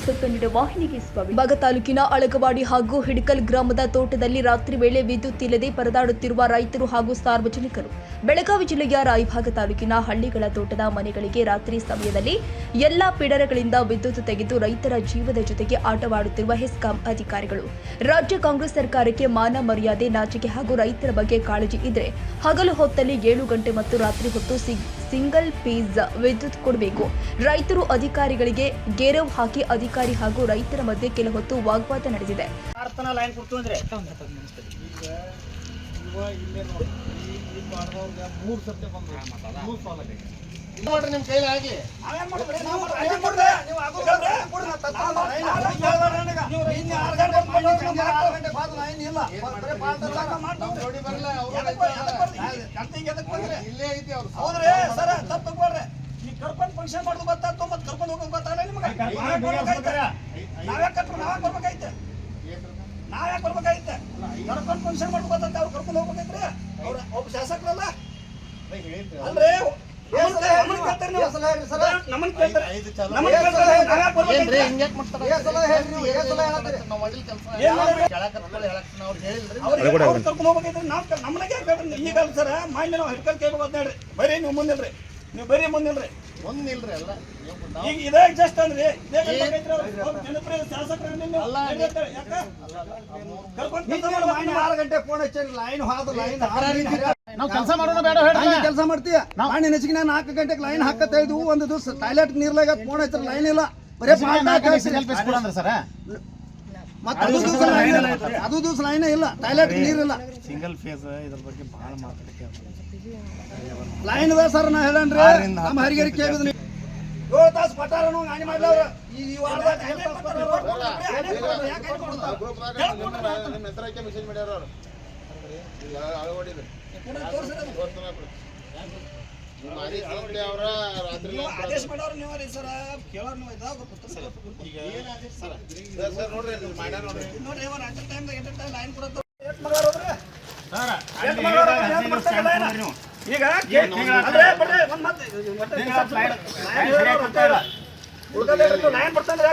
News Kannada ವಾಹಿನಿಗೆ ಸ್ವಾಗತ. ಬಾಗ ತಾಲೂಕಿನ ಅಳಗವಾಡಿ ಹಾಗೂ ಹಿಡಕಲ್ ಗ್ರಾಮದ ತೋಟದಲ್ಲಿ ರಾತ್ರಿ ವೇಳೆ ವಿದ್ಯುತ್ ಇಲ್ಲದೆ ಪರದಾಡುತ್ತಿರುವ ರೈತರು ಹಾಗೂ ಸಾರ್ವಜನಿಕರು. ಬೆಳಗಾವಿ ಜಿಲ್ಲೆಯ ರಾಯಭಾಗ ತಾಲೂಕಿನ ಹಳ್ಳಿಗಳ ತೋಟದ ಮನೆಗಳಿಗೆ ರಾತ್ರಿ ಸಮಯದಲ್ಲಿ ಎಲ್ಲಾ ಪಿಡರಗಳಿಂದ ವಿದ್ಯುತ್ ತೆಗೆದು ರೈತರ ಜೀವದ ಜೊತೆಗೆ ಆಟವಾಡುತ್ತಿರುವ ಹೆಸ್ಕಾಂ ಅಧಿಕಾರಿಗಳು. ರಾಜ್ಯ ಕಾಂಗ್ರೆಸ್ ಸರ್ಕಾರಕ್ಕೆ ಮಾನ ಮರ್ಯಾದೆ, ನಾಚಿಕೆ ಹಾಗೂ ರೈತರ ಬಗ್ಗೆ ಕಾಳಜಿ ಇದ್ರೆ ಹಗಲು ಹೊತ್ತಲ್ಲಿ 7 ಗಂಟೆ ಮತ್ತು ರಾತ್ರಿ ಹೊತ್ತು ಸಿಂಗಲ್ ಫೇಸ್ ವಿದ್ಯುತ್ ಕೊಡಬೇಕು. ರೈತರು ಅಧಿಕಾರಿಗಳಿಗೆ ಗೆರವು ಹಾಕಿ ಅಧಿಕಾರಿ ಹಾಗೂ ರೈತರ ಮಧ್ಯೆ ಕೆಲ ಹೊತ್ತು ವಾಗ್ವಾದ ನಡೆದಿದೆ. ಫಂಕ್ಷನ್ ಮಾಡೋದು ಗೊತ್ತಾಗ್ತು ಮತ್ತೆ ಕರ್ಕೊಂಡು ಹೋಗೋದು ಗೊತ್ತಾಗಲ್ಲ ನಿಮಗೆ. ನಾವೇ ಬರ್ಬೇಕಾಯ್ತೆ ಕರ್ಕೊಂಡು ಫಂಕ್ಷನ್ ಮಾಡೋದು ಗೊತ್ತಾಗ್ತ ಅವ್ರು ಕರ್ಕೊಂಡು ಹೋಗ್ಬೇಕೈತ್ರಿ. ಅವ್ರ ಒಬ್ಬ ಶಾಸಕರಲ್ಲ ಅಂದ್ರೆ ಕರ್ಕೊಂಡು ಹೋಗ್ಬೇಕೈತ್ರಿ. ನಾವು ಈಗ ಸರ ಮಾಡಿ ನಾವು ಹಿಡ್ಕಲ್ ಕೈ ಹೋಗೋದು ನೋಡ್ರಿ. ಬರೀ ನೀವು ಮುಂದಿಲ್ರಿ, ನೀವು ಬರೀ ಮುಂದಿಲ್ರಿ ಅಲ್ಲ. ಈಗ ಇದೇ ಜಸ್ಟ್ ಅಂದ್ರೆ ಜನಪ್ರಿಯ ಶಾಸಕರು 6 ಗಂಟೆ ಫೋನ್ ಹಚ್ಚಿ ಲೈನ್ ನಾವು ಕೆಲಸ ಮಾಡೋಣ ಬೇಡ ಕೆಲಸ ಮಾಡ್ತೀಯ. ಮಾಡಿ ನೆಚ್ಚಿಗೆ 4 ಗಂಟೆಗೆ ಲೈನ್ ಹಾಕತ್ತಾ ಇದ್ವು. ಒಂದು ದಿವಸ ಟಾಯ್ಲೆಟ್ ನೀರ್ಲಾಗ ಫೋನ್ ಹಚ್ಚಿ ಲೈನ್ ಇಲ್ಲ, ಬರೀ ಅದು ದಿವಸ ಲೈನ್ ಇಲ್ಲ, ಟಾಯ್ಲೆಟ್ ನೀರಿಲ್ಲ. ಸಿಂಗಲ್ ಫೇಸ್ ಇದ್ರ ಬಗ್ಗೆ ಬಹಳ ಮಾತಾಡಕ್ಕೆ ಲೈನ್ ಅದ ಸರ್. ನಾ ಹೇಳನ್ರಿ ನಮ್ಮ ಹರಿಗೇರಿ ಕೇಳಿದ್ನಿ 7 ತಾಸು ಪಟ್ಟಾರನು ಗಾಡಿ ಮಾಡ್ಲವ್ರ. ಈ ವಾರದಾಗ 7 ತಾಸು ಆದೇಶ ಮಾಡೋರು ನೀವು ರೀ ಸರ, ಕೇಳೋರು ನೀವು ಇದಾಗ ನೋಡ್ರಿ ಲೈನ್ ಕೊಡೋದು ಈಗ ಲೈನ್ ಕೊಡ್ತಂದ್ರೆ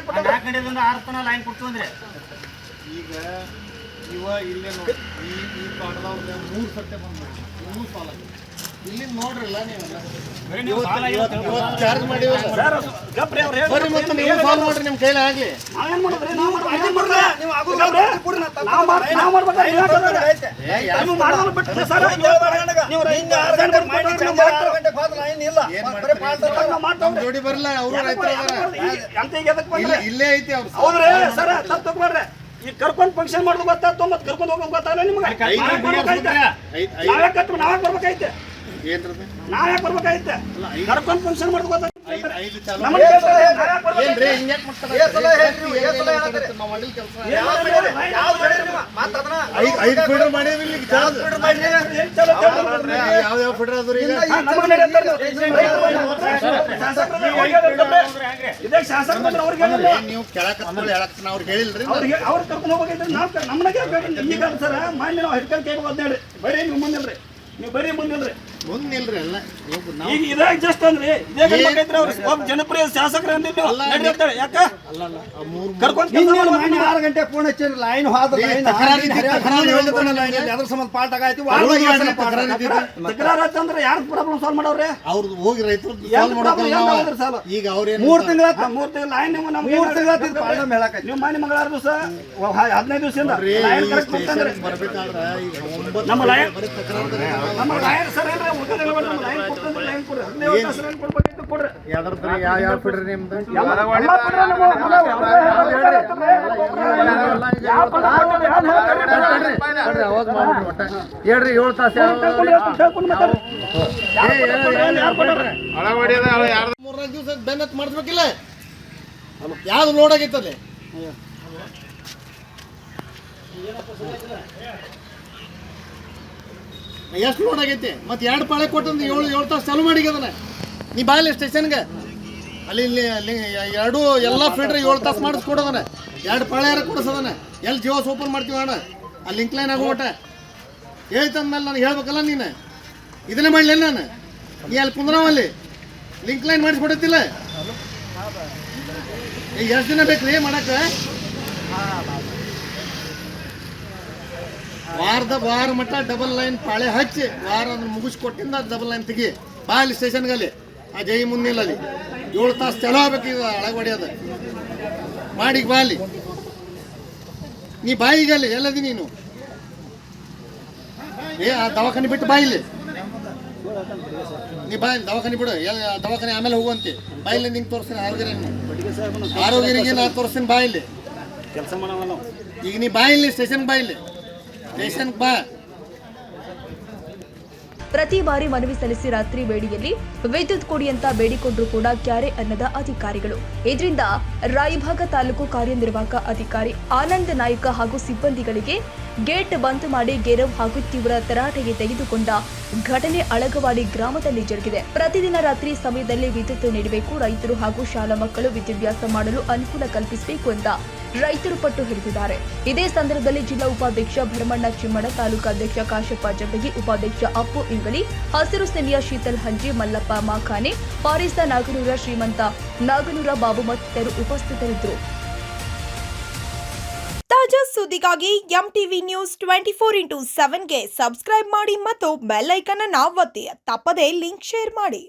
ಈಗ ಇವ ಇಲ್ಲೇ ನೋಡಿ ಈ ಪಾಠದವ್ರ 3 ಸತ್ತೆ ಬಂದ್ಬಿಡಿ. 3 ಸಾಲ ಇಲ್ಲಿ ನೋಡ್ರಲ್ಲ ನೀವು ಚಾರ್ಜ್ ಮಾಡಿ ನೋಡ್ರಿ ನಿಮ್ ಕೈಲಿ ಆಗ್ಲಿ. ಜೋಡಿ ಬರಲ್ಲ, ಅವರು ಇಲ್ಲೇ ಐತಿ ಅವ್ರು. ಹೌದ್ರಿ ಸರ್, ತಪ್ಪು ತಗೋಬೇಡ್ರಿ. ಈಗ ಕರ್ಕೊಂಡು ಫಂಕ್ಷನ್ ಮಾಡೋದು ಗೊತ್ತಾಗ್ತು ಮತ್ತೆ ಕರ್ಕೊಂಡು ಹೋಗೋದು ಗೊತ್ತಾಗಲ್ಲ ನಿಮ್ಗೆ. ನಾವೇ ಬರ್ಬೇಕೈತೆ ಕರ್ಕೊಂಡು ಫಂಕ್ಷನ್ ಮಾಡೋದು ಗೊತ್ತಾಗ ಯಾವ ಫೀಡರ್ ಅದ್ರಿ ನೀವು ಕೆಳಕ್ ಅವ್ರಿಗೆ ಹೇಳಿಲ್ರಿ. ಅವ್ರು ಕರ್ಕೊಂಡು ಹೋಗ್ಬೇಕೈತ್ರಿ. ನಾವು ನಮ್ಮನೆ ಈಗ ಸರ ಮಾಡಿ ನಾವು ಹಿಡ್ಕೊಂಡು ಕೈ ಹೋಗೋದು ಹೇಳ್ರಿ. ಬರೀ ನೀವು ಮುಂದಿಲ್ರಿ, ನೀವು ಬರೀ ಮುಂದಿಲ್ರಿ ಅಲ್ಲ. ಈಗ ಇದೇ ಜಸ್ಟ್ ಅಂದ್ರೆ ಇದೇ ಗಂಟೈತ್ರಿ. ಅವ್ರು ಒಬ್ಬ ಜನಪ್ರಿಯ ಶಾಸಕರು ಅಂದಿದ್ದು ಯಾಕ ಕರ್ಕೊಂಡು 6 ಗಂಟೆ ಫೋನ್ ಹಚ್ಚಿ ಲೈನ್ ಅದ್ರ ಸಂಬಂಧ ಪಾಠ ಆಗಾಯ್ತು. ತಕರಾರು ಆಯ್ತಂದ್ರೆ ಯಾರು ಪ್ರಾಬ್ಲಮ್ ಸಾಲ್ವ್ ಮಾಡವ್ರೆ? ಅವ್ರದ್ದು ಹೋಗಿ ರೈತರು ಈಗ ಅವ್ರ 3 ತಿಂಗಳ ಲೈನ್ ನಮ್ಗೆ 3 ತಿಂಗಳ ಪ್ರಾಬ್ಲಮ್ ಹೇಳಕ ನೀವು ಮಾಡಿ ಮಂಗಳವಾರ ದಿವಸ 15 ದಿವಸದಿಂದ ಲೈನ್ ಕರೆಕ್ಟ್ ಕೊಡ್ತಂದ್ರೆ ಬರ್ಬೇಕಾದ್ರೆ ಈಗ ನಮ್ಮ ಲೈನ್ ಸರ್ ಏನ್ರಿ ಉಳಿದೆಲ್ಲ ನಮ್ಮ ಲೈನ್ ಕೊಡ್ತಂದ್ರೆ ಲೈನ್ ಕೊಡ್ರಿ. 15 ತಾಸು ಲೈನ್ ಕೊಡ್ಬೇಕಿತ್ತು ಕೊಡ್ರಿ. ಯಾವ್ದ್ರ ಯಾವ ಫೀಡರ್ ನಿಮ್ದು ಹೇಳ್ರಿ 7 ತಾಸು 3 ದಿವಸ ಬೆನ್ನತ್ ಮಾಡಿಸ್ಬೇಕಿಲ್ಲ. ಯಾವ್ದು ಲೋಡ್ ಆಗೈತಲ್ಲಿ ಎಷ್ಟು ಲೋಡ್ ಆಗೈತಿ? ಮತ್ತೆ 2 ಪಾಳೆ ಕೊಟ್ಟಂದ್ರೆ 7 ತಾಸು ಚಾಲು ಮಾಡಿ ಅದನ್ನ. ನೀ ಬಾಯಲ್ಲಿ ಸ್ಟೇಷನ್ಗೆ ಅಲ್ಲಿ ಎಲ್ಲ ಫೀಡ್ರ್ 7 ತಾಸು ಮಾಡಿಸ್ಕೊಡೋದನ್ನ. 2 ಪಾಳೆ ಯಾರು ಕೊಡಿಸೋದನ್ನ. ಎಲ್ಲಿ ಜಿಯೋಸ್ ಓಪನ್ ಮಾಡ್ತೀವಿ ಅಣ್ಣ, ಅಲ್ಲಿ ಲಿಂಕ್ ಲೈನ್ ಆಗೋಟ ಹೇಳ್ತಂದ್ಮೇಲೆ ನನಗೆ ಹೇಳ್ಬೇಕಲ್ಲ. ನೀನು ಇದನ್ನೇ ಮಾಡಲಿ, ನಾನು ನೀ ಅಲ್ಲಿ ಕುಂದ್ರಾವಲ್ಲಿ ಲಿಂಕ್ ಲೈನ್ ಮಾಡಿಸ್ಕೊಡತ್ತಿಲ್ಲ. ಎಷ್ಟು ದಿನ ಬೇಕ್ರಿ ಮಾಡಕ್ಕೆ? ವಾರ ಮಟ್ಟ ಡಬಲ್ ಲೈನ್ ಪಾಳೆ ಹಚ್ಚಿ ವಾರ ಅದನ್ನ ಮುಗಿಸ್ಕೊಟ್ಟಿಂದ ಡಬಲ್ ಲೈನ್ ತೆಗಿ ಬಾ ಅಲ್ಲಿ ಸ್ಟೇಷನ್ಗಲ್ಲಿ ಆ ಜೈ ಮುಂದಿಲ್ಲ ಅಲ್ಲಿ 7 ತಾಸು ಚಲೋ ಆಗ್ಬೇಕು ಈಗ ಅಳಗಡಿ ಅದು ಮಾಡಿ ಬಾ ಅಲ್ಲಿ ನೀ ಬಾಯಿಗಲ್ಲಿ ಎಲ್ಲದಿ ನೀನು ಆ ದವಾಖಾನೆ ಬಿಟ್ಟು ಬಾಯಿಲಿ ನೀ ಬಾಯಿ ದವಾಖಾನೆ ಬಿಡು ದವಾಖಾನೆ ಆಮೇಲೆ ಹೋಗುವಂತೆ ಬಾಯಿಲಿ ನಿಂಗೆ ತೋರಿಸ್ತೀನಿ ಆರೋಗ್ಯರಿಗೆ ನಾ ತೋರಿಸ್ತೀನಿ ಬಾಯಿಲಿ ಕೆಲಸ ಮಾಡವಲ್ಲ ಈಗ ನೀ ಬಾಯಿಲಿ ಸ್ಟೇಷನ್ ಬಾಯಿಲಿ ಸ್ಟೇಷನ್ ಬಾ. ಪ್ರತಿ ಬಾರಿ ಮನವಿ ಸಲ್ಲಿಸಿ ರಾತ್ರಿ ವೇಳೆಯಲ್ಲಿ ವಿದ್ಯುತ್ ಕೊಡಿ ಅಂತ ಬೇಡಿಕೊಂಡ್ರು ಕೂಡ ಕ್ಯಾರೆ ಅನ್ನದ ಅಧಿಕಾರಿಗಳು. ಇದರಿಂದ ರಾಯಭಾಗ ತಾಲೂಕು ಕಾರ್ಯನಿರ್ವಾಹಕ ಅಧಿಕಾರಿ ಆನಂದ್ ನಾಯ್ಕ ಹಾಗೂ ಸಿಬ್ಬಂದಿಗಳಿಗೆ ಗೇಟ್ ಬಂದ್ ಮಾಡಿ ಗೆರವ್ ಹಾಗೂ ತೀವ್ರ ತರಾಟೆಗೆ ತೆಗೆದುಕೊಂಡ ಘಟನೆ ಅಳಗವಾಡಿ ಗ್ರಾಮದಲ್ಲಿ ಜರುಗಿದೆ. ಪ್ರತಿದಿನ ರಾತ್ರಿ ಸಮಯದಲ್ಲಿ ವಿದ್ಯುತ್ ನೀಡಬೇಕು, ರೈತರು ಹಾಗೂ ಶಾಲಾ ಮಕ್ಕಳು ವಿದ್ಯಾಭ್ಯಾಸ ಮಾಡಲು ಅನುಕೂಲ ಕಲ್ಪಿಸಬೇಕು ಅಂತ ರೈತರು ಪಟ್ಟು ಹಿಡಿದಿದ್ದಾರೆ. ಇದೇ ಸಂದರ್ಭದಲ್ಲಿ ಜಿಲ್ಲಾ ಉಪಾಧ್ಯಕ್ಷ ಭರಮಣ್ಣ ಚಿಮ್ಮಡ, ತಾಲೂಕು ಅಧ್ಯಕ್ಷ ಕಾಶಪ್ಪ ಜಂಬಗಿ, ಉಪಾಧ್ಯಕ್ಷ ಅಪ್ಪು ಇಂಗಳಿ, ಹಸಿರು ಸೇನೆಯ ಶೀತಲ್ ಹಂಜಿ, ಮಲ್ಲಪ್ಪ ಮಾಖಾನೆ, ಪಾರಿಸ ನಾಗನೂರ, ಶ್ರೀಮಂತ ನಾಗನೂರ ಬಾಬು ಮತ್ತಿತರರು ಉಪಸ್ಥಿತರಿದ್ದರು. ತಾಜಾ ಸುದ್ದಿಗಾಗಿ MTV ನ್ಯೂಸ್ 24/7ಗೆ ಸಬ್ಸ್ಕ್ರೈಬ್ ಮಾಡಿ ಮತ್ತು ಬೆಲ್ ಐಕಾನ್ ಅನ್ನು ಒತ್ತಿ. ತಪ್ಪದೇ ಲಿಂಕ್ ಶೇರ್ ಮಾಡಿ.